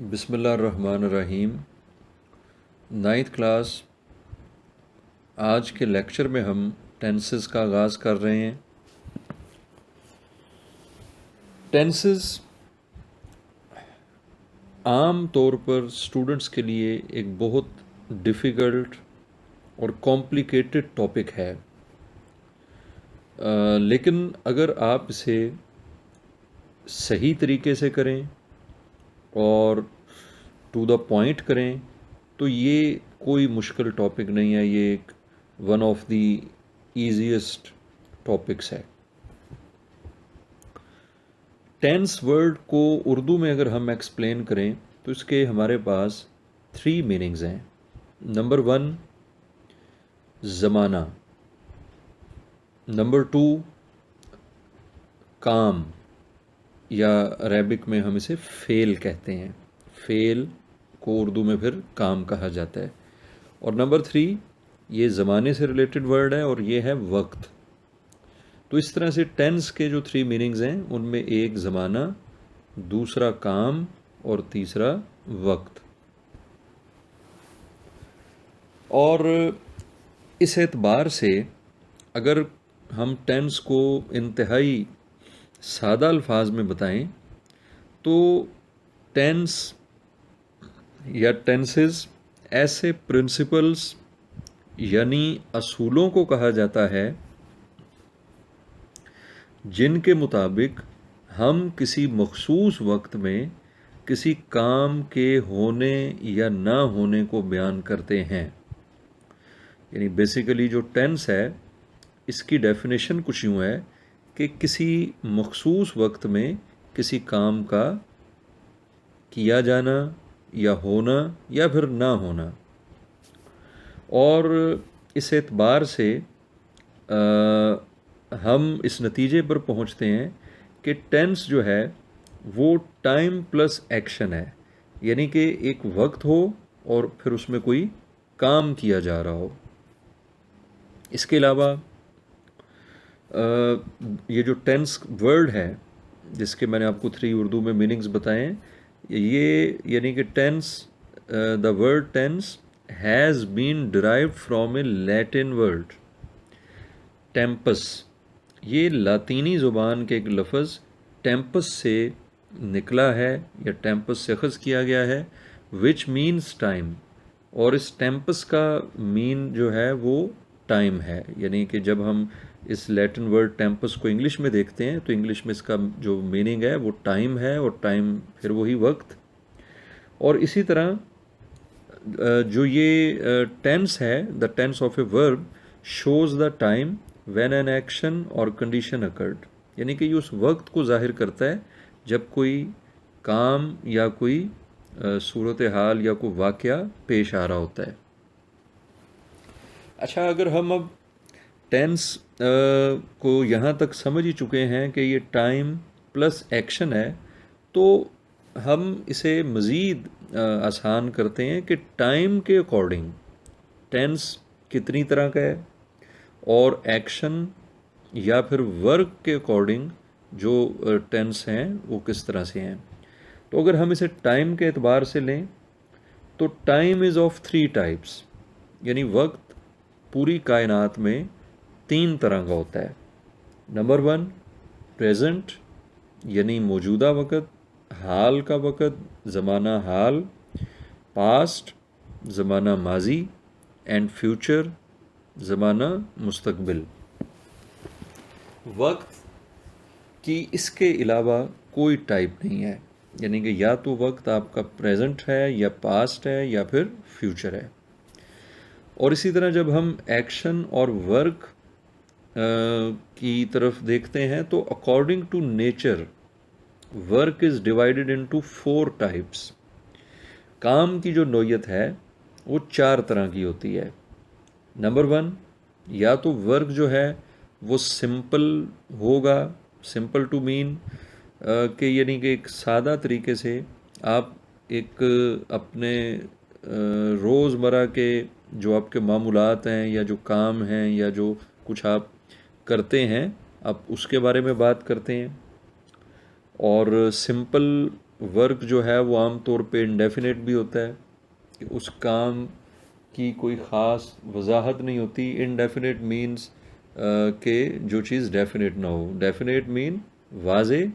बिस्मिल्लाहिर्रहमानिर्रहीम। Ninth class. आज के लेक्चर में हम टेंसेस का आगाज़ कर रहे हैं। टेंसेस आम तौर पर स्टूडेंट्स के लिए एक बहुत डिफ़िकल्ट और कॉम्प्लिकेटेड टॉपिक है, लेकिन अगर आप इसे सही तरीके से करें और टू द पॉइंट करें तो ये कोई मुश्किल टॉपिक नहीं है। ये एक one of the easiest topics है। टेंस वर्ड को उर्दू में अगर हम एक्सप्लेन करें तो इसके हमारे पास 3 मीनिंग्स हैं। नंबर 1 ज़माना, नंबर 2 काम, या अरेबिक में हम इसे फ़ेल कहते हैं। फ़ेल को उर्दू में फिर काम कहा जाता है। और नंबर 3 ये ज़माने से रिलेटेड वर्ड है और ये है वक्त। तो इस तरह से टेंस के जो 3 मीनिंग्स हैं उनमें एक ज़माना, दूसरा काम और तीसरा वक्त। और इस एतबार से अगर हम टेंस को इंतहाई सादा अल्फाज में बताएं तो टेंस या टेंसेस ऐसे प्रिंसिपल्स यानी असूलों को कहा जाता है जिनके मुताबिक हम किसी मखसूस वक्त में किसी काम के होने या ना होने को बयान करते हैं। यानी बेसिकली जो टेंस है इसकी डेफिनेशन कुछ यूँ है कि किसी मखसूस वक्त में किसी काम का किया जाना या होना या फिर ना होना। और इस एतबार से हम इस नतीजे पर पहुंचते हैं कि टेंस जो है वो टाइम प्लस एक्शन है। यानी कि एक वक्त हो और फिर उसमें कोई काम किया जा रहा हो। इसके अलावा ये जो टेंस वर्ड है जिसके मैंने आपको 3 उर्दू में मीनिंग्स बताए हैं, ये यानी कि tense, the word tense has been derived from a Latin word tempus. ये लातीनी ज़ुबान के एक लफ्ज़ टेम्पस से निकला है या टेम्पस से अख़ज़ किया गया है, विच मीन्स टाइम। और इस टेम्पस का मीन जो है वो टाइम है। यानी कि जब हम इस लैटिन वर्ड टेम्पस को इंग्लिश में देखते हैं तो इंग्लिश में इसका जो मीनिंग है वो टाइम है, और टाइम फिर वही वक्त। और इसी तरह जो ये टेंस है, the tense of a verb shows the time when an action और कंडीशन अकर्ड। यानी कि ये उस वक्त को जाहिर करता है जब कोई काम या कोई सूरत हाल या कोई वाक़या पेश आ रहा होता है। अच्छा, अगर हम अब टेंस को यहाँ तक समझ ही चुके हैं कि ये टाइम प्लस एक्शन है, तो हम इसे मज़ीद आसान करते हैं कि टाइम के अकॉर्डिंग टेंस कितनी तरह का है और एक्शन या फिर वर्क के अकॉर्डिंग जो टेंस हैं वो किस तरह से हैं। तो अगर हम इसे टाइम के एतबार से लें तो टाइम इज़ ऑफ 3 टाइप्स। यानी वक्त पूरी कायनात में 3 तरह का होता है। नंबर 1 प्रेजेंट यानी मौजूदा वक़्त, हाल का वक़्त, ज़माना हाल। पास्ट ज़माना माजी, एंड फ्यूचर ज़माना मुस्तकबिल। वक्त की इसके अलावा कोई टाइप नहीं है। यानी कि या तो वक्त आपका प्रेजेंट है या पास्ट है या फिर फ्यूचर है। और इसी तरह जब हम एक्शन और वर्क की तरफ देखते हैं तो according to nature work is divided into 4 types. काम की जो नौयत है वो 4 तरह की होती है। नंबर 1, या तो वर्क जो है वो सिंपल होगा। सिंपल टू मीन कि यानी कि एक सादा तरीके से आप एक अपने रोज़मर्रा के जो आपके मामूलात हैं या जो काम हैं या जो कुछ आप करते हैं, आप उसके बारे में बात करते हैं। और सिंपल वर्क जो है वो आम तौर पे इंडेफिनेट भी होता है कि उस काम की कोई ख़ास वजाहत नहीं होती। इनडेफिनेट मीन्स के जो चीज़ डेफिनेट ना हो। डेफिनेट मीन वाजे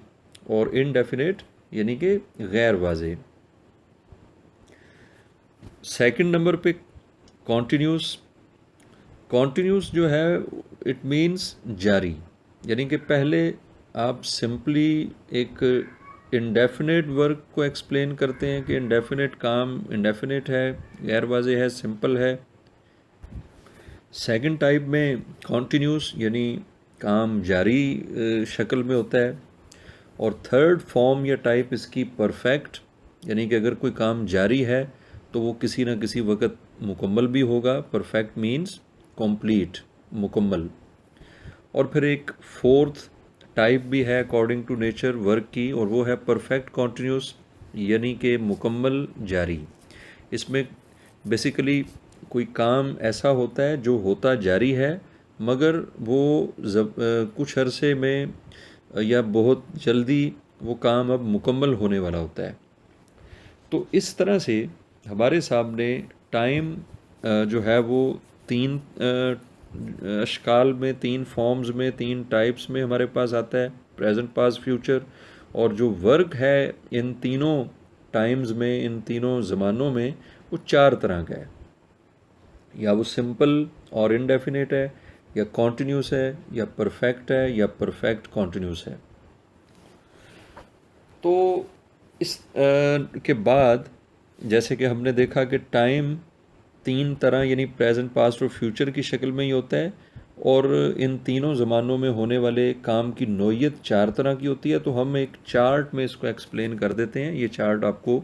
और इनडेफिनेट यानी कि गैर वाजे। सेकंड नंबर पे कॉन्टिन्यूस। कॉन्टिन्यूस जो है इट मीन्स जारी, यानी कि पहले आप सिंपली एक इंडेफिनेट वर्क को एक्सप्लेन करते हैं कि इंडेफिनेट काम इंडेफिनेट है, गैर वाज़ेह है, सिंपल है। सेकंड टाइप में कॉन्टिन्यूस यानी काम जारी शक्ल में होता है। और थर्ड फॉर्म या टाइप इसकी परफेक्ट, यानी कि अगर कोई काम जारी है तो वो किसी न किसी वक्त मुकम्मल भी होगा। परफेक्ट मीन्स कंप्लीट, मुकम्मल। और फिर एक फोर्थ टाइप भी है अकॉर्डिंग टू नेचर वर्क की, और वो है परफेक्ट कॉन्टिन्यूस यानी कि मुकम्मल जारी। इसमें बेसिकली कोई काम ऐसा होता है जो होता जारी है, मगर वो कुछ अरसे में या बहुत जल्दी वो काम अब मुकम्मल होने वाला होता है। तो इस तरह से हमारे सामने टाइम जो है वो तीन अशकाल में, तीन फॉर्म्स में, तीन टाइप्स में हमारे पास आता है, प्रेजेंट, पास्ट, फ्यूचर। और जो वर्क है इन तीनों टाइम्स में, इन तीनों ज़मानों में, वो चार तरह का है। या वो सिंपल और इनडेफिनेट है, या कॉन्टिन्यूस है, या परफेक्ट है, या परफेक्ट कॉन्टिन्यूस है। तो इस के बाद जैसे कि हमने देखा कि टाइम तीन तरह यानी प्रेजेंट, पास्ट और फ्यूचर की शक्ल में ही होता है, और इन तीनों ज़मानों में होने वाले काम की नौयत चार तरह की होती है। तो हम एक चार्ट में इसको एक्सप्लेन कर देते हैं। ये चार्ट आपको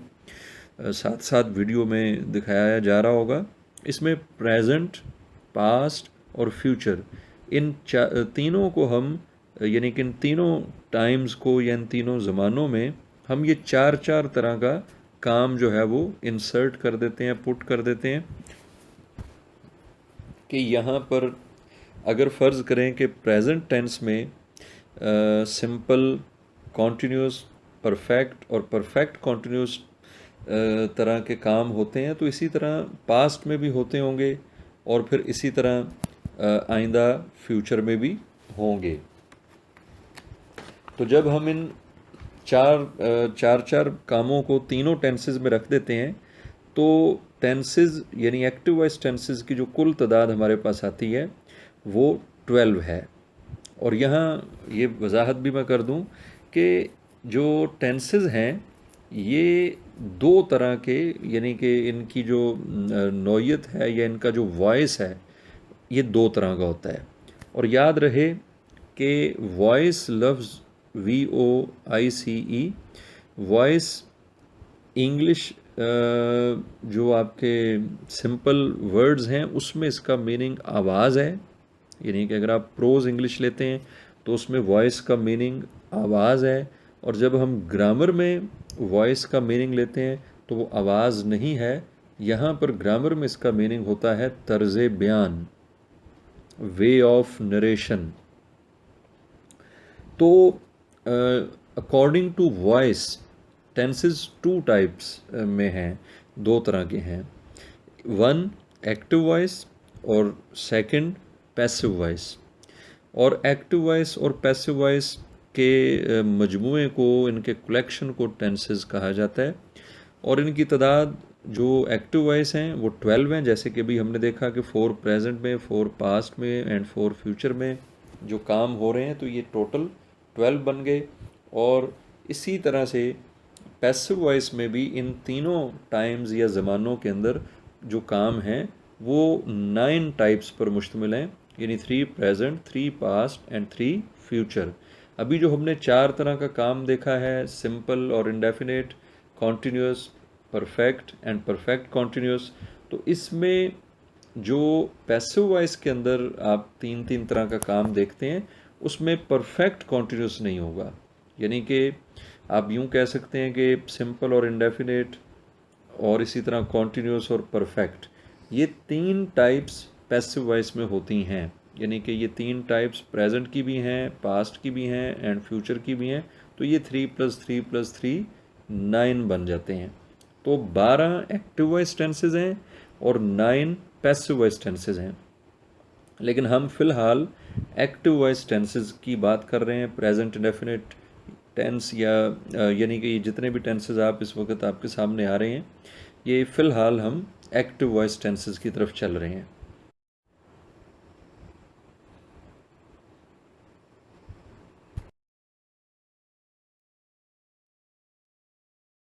साथ साथ वीडियो में दिखाया जा रहा होगा। इसमें प्रेजेंट, पास्ट और फ्यूचर, इन तीनों को हम यानी कि इन तीनों टाइम्स को या इन तीनों ज़मानों में हम ये चार चार तरह का काम जो है वो इंसर्ट कर देते हैं, पुट कर देते हैं। कि यहाँ पर अगर फ़र्ज़ करें कि प्रेजेंट टेंस में सिंपल, कॉन्टिन्यूस, परफेक्ट और परफेक्ट कॉन्टिन्यूस तरह के काम होते हैं, तो इसी तरह पास्ट में भी होते होंगे, और फिर इसी तरह आइंदा फ्यूचर में भी होंगे। तो जब हम इन चार कामों को तीनों टेंसेस में रख देते हैं, तो टेंसेस यानी एक्टिव वॉइस टेंसेस की जो कुल तादाद हमारे पास आती है वो 12 है। और यहाँ ये वजाहत भी मैं कर दूँ कि जो टेंसेस हैं ये दो तरह के, यानी कि इनकी जो नौयत है या इनका जो वॉइस है ये दो तरह का होता है। और याद रहे कि वॉइस लफ्ज़ VOICE, वॉइस इंग्लिश जो आपके सिंपल वर्ड्स हैं उसमें इसका मीनिंग आवाज़ है। यानी कि अगर आप प्रोज इंग्लिश लेते हैं तो उसमें वॉइस का मीनिंग आवाज़ है, और जब हम ग्रामर में वॉइस का मीनिंग लेते हैं तो वो आवाज़ नहीं है। यहाँ पर ग्रामर में इसका मीनिंग होता है तर्ज बयान, वे ऑफ नरेशन। तो according to voice tenses two types में हैं, दो तरह के हैं। वन एक्टिव वॉइस और सेकंड पैसिव वॉइस। और एक्टिव वॉइस और पैसिव वॉइस के मजमूए को, इनके कलेक्शन को टेंसेस कहा जाता है। और इनकी तादाद जो एक्टिव वॉइस हैं वो 12 हैं, जैसे कि अभी हमने देखा कि 4 प्रेजेंट में, 4 पास्ट में एंड 4 फ्यूचर में जो काम हो रहे हैं, तो ये टोटल 12 बन गए। और इसी तरह से पैसिव वॉइस में भी इन तीनों टाइम्स या ज़मानों के अंदर जो काम हैं वो 9 टाइप्स पर मुश्तमिल हैं, यानी 3 प्रेजेंट, 3 पास्ट एंड 3 फ्यूचर। अभी जो हमने चार तरह का काम देखा है, सिंपल और indefinite, continuous, perfect and perfect continuous, तो इसमें जो पैसिव वॉइस के अंदर आप तीन तीन तरह का काम देखते हैं उसमें परफेक्ट कॉन्टिन्यूस नहीं होगा। यानी कि आप यूँ कह सकते हैं कि सिंपल और इंडेफिनेट और इसी तरह कॉन्टिन्यूस और परफेक्ट, ये तीन टाइप्स पैसिव वॉइस में होती हैं। यानी कि ये तीन टाइप्स प्रेजेंट की भी हैं, पास्ट की भी हैं एंड फ्यूचर की भी हैं। तो ये 3 + 3 + 3 9 बन जाते हैं। तो 12 एक्टिव वॉइस टेंसेज हैं और 9 पैसिव वॉइस टेंसेज हैं। लेकिन हम फिलहाल एक्टिव वॉइस टेंसेज की बात कर रहे हैं। प्रेजेंट इंडेफिनिट टेंस या यानी कि जितने भी टेंसेज आप इस वक्त आपके सामने आ रहे हैं, ये फ़िलहाल हम एक्टिव वॉइस टेंसेस की तरफ चल रहे हैं।